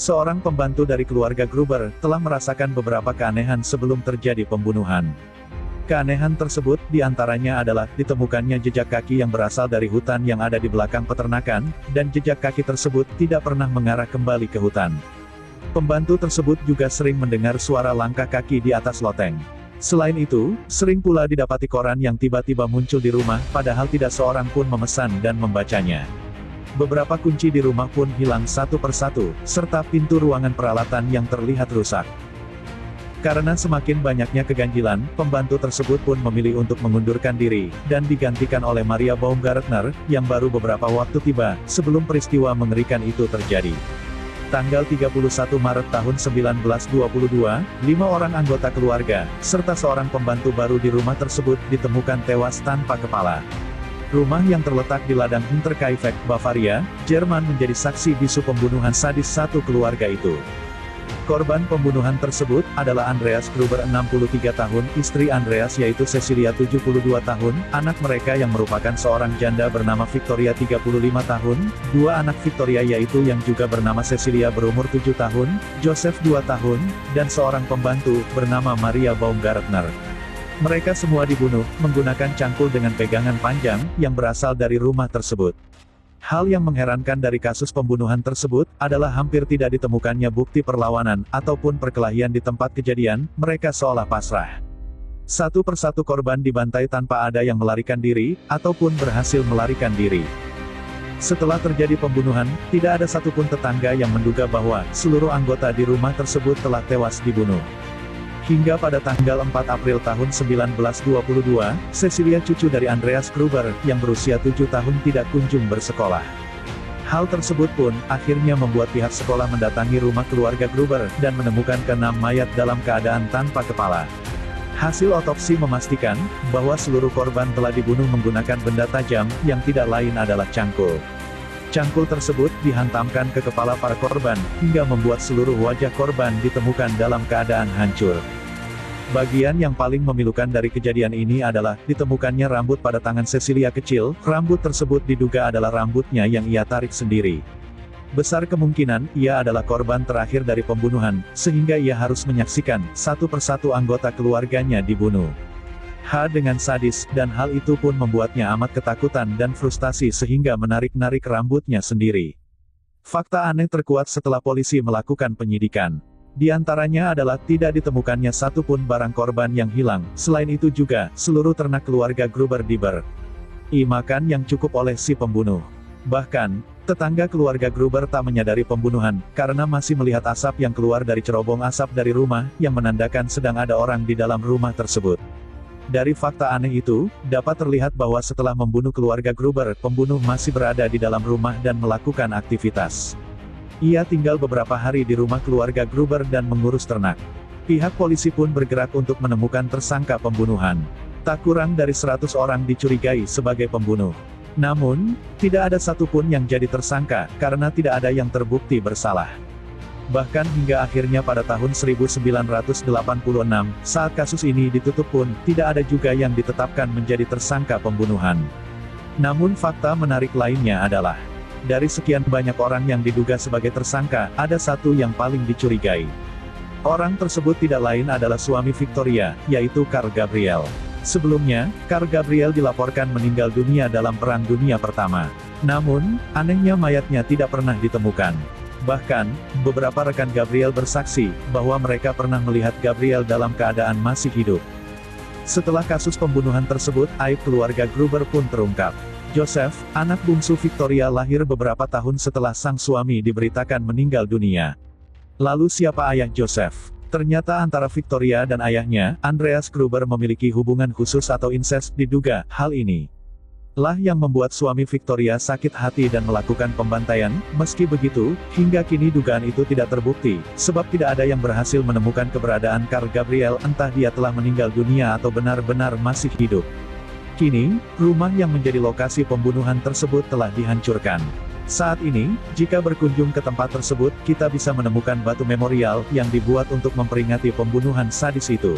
seorang pembantu dari keluarga Gruber, telah merasakan beberapa keanehan sebelum terjadi pembunuhan. Keanehan tersebut diantaranya adalah ditemukannya jejak kaki yang berasal dari hutan yang ada di belakang peternakan, dan jejak kaki tersebut tidak pernah mengarah kembali ke hutan. Pembantu tersebut juga sering mendengar suara langkah kaki di atas loteng. Selain itu, sering pula didapati koran yang tiba-tiba muncul di rumah, padahal tidak seorang pun memesan dan membacanya. Beberapa kunci di rumah pun hilang satu persatu, serta pintu ruangan peralatan yang terlihat rusak. Karena semakin banyaknya keganjilan, pembantu tersebut pun memilih untuk mengundurkan diri, dan digantikan oleh Maria Baumgartner, yang baru beberapa waktu tiba, sebelum peristiwa mengerikan itu terjadi. Tanggal 31 Maret tahun 1922, 5 orang anggota keluarga, serta seorang pembantu baru di rumah tersebut, ditemukan tewas tanpa kepala. Rumah yang terletak di ladang Hinterkaifeck, Bavaria, Jerman menjadi saksi bisu pembunuhan sadis satu keluarga itu. Korban pembunuhan tersebut adalah Andreas Gruber 63 tahun, istri Andreas yaitu Cecilia 72 tahun, anak mereka yang merupakan seorang janda bernama Victoria 35 tahun, dua anak Victoria yaitu yang juga bernama Cecilia berumur 7 tahun, Joseph 2 tahun, dan seorang pembantu, bernama Maria Baumgartner. Mereka semua dibunuh, menggunakan cangkul dengan pegangan panjang, yang berasal dari rumah tersebut. Hal yang mengherankan dari kasus pembunuhan tersebut, adalah hampir tidak ditemukannya bukti perlawanan, ataupun perkelahian di tempat kejadian, mereka seolah pasrah. Satu persatu korban dibantai tanpa ada yang melarikan diri, ataupun berhasil melarikan diri. Setelah terjadi pembunuhan, tidak ada satupun tetangga yang menduga bahwa, seluruh anggota di rumah tersebut telah tewas dibunuh. Hingga pada tanggal 4 April tahun 1922, Cecilia cucu dari Andreas Gruber, yang berusia 7 tahun tidak kunjung bersekolah. Hal tersebut pun, akhirnya membuat pihak sekolah mendatangi rumah keluarga Gruber, dan menemukan ke-6 mayat dalam keadaan tanpa kepala. Hasil otopsi memastikan, bahwa seluruh korban telah dibunuh menggunakan benda tajam, yang tidak lain adalah cangkul. Cangkul tersebut dihantamkan ke kepala para korban, hingga membuat seluruh wajah korban ditemukan dalam keadaan hancur. Bagian yang paling memilukan dari kejadian ini adalah, ditemukannya rambut pada tangan Cecilia kecil, rambut tersebut diduga adalah rambutnya yang ia tarik sendiri. Besar kemungkinan, ia adalah korban terakhir dari pembunuhan, sehingga ia harus menyaksikan, satu persatu anggota keluarganya dibunuh. Dengan sadis, dan hal itu pun membuatnya amat ketakutan dan frustasi sehingga menarik-narik rambutnya sendiri. Fakta aneh terkuat setelah polisi melakukan penyidikan. Di antaranya adalah tidak ditemukannya satupun barang korban yang hilang, selain itu juga, seluruh ternak keluarga Gruber diberi makan yang cukup oleh si pembunuh. Bahkan, tetangga keluarga Gruber tak menyadari pembunuhan, karena masih melihat asap yang keluar dari cerobong asap dari rumah, yang menandakan sedang ada orang di dalam rumah tersebut. Dari fakta aneh itu, dapat terlihat bahwa setelah membunuh keluarga Gruber, pembunuh masih berada di dalam rumah dan melakukan aktivitas. Ia tinggal beberapa hari di rumah keluarga Gruber dan mengurus ternak. Pihak polisi pun bergerak untuk menemukan tersangka pembunuhan. Tak kurang dari 100 orang dicurigai sebagai pembunuh. Namun, tidak ada satupun yang jadi tersangka, karena tidak ada yang terbukti bersalah. Bahkan hingga akhirnya pada tahun 1986, saat kasus ini ditutup pun, tidak ada juga yang ditetapkan menjadi tersangka pembunuhan. Namun fakta menarik lainnya adalah, dari sekian banyak orang yang diduga sebagai tersangka, ada satu yang paling dicurigai. Orang tersebut tidak lain adalah suami Victoria, yaitu Karl Gabriel. Sebelumnya, Karl Gabriel dilaporkan meninggal dunia dalam Perang Dunia Pertama. Namun, anehnya mayatnya tidak pernah ditemukan. Bahkan, beberapa rekan Gabriel bersaksi, bahwa mereka pernah melihat Gabriel dalam keadaan masih hidup. Setelah kasus pembunuhan tersebut, aib keluarga Gruber pun terungkap. Joseph, anak bungsu Victoria lahir beberapa tahun setelah sang suami diberitakan meninggal dunia. Lalu siapa ayah Joseph? Ternyata antara Victoria dan ayahnya, Andreas Gruber memiliki hubungan khusus atau incest, diduga, hal ini lah yang membuat suami Victoria sakit hati dan melakukan pembantaian. Meski begitu, hingga kini dugaan itu tidak terbukti, sebab tidak ada yang berhasil menemukan keberadaan Karl Gabriel, entah dia telah meninggal dunia atau benar-benar masih hidup. Kini, rumah yang menjadi lokasi pembunuhan tersebut telah dihancurkan. Saat ini, jika berkunjung ke tempat tersebut, kita bisa menemukan batu memorial yang dibuat untuk memperingati pembunuhan sadis itu.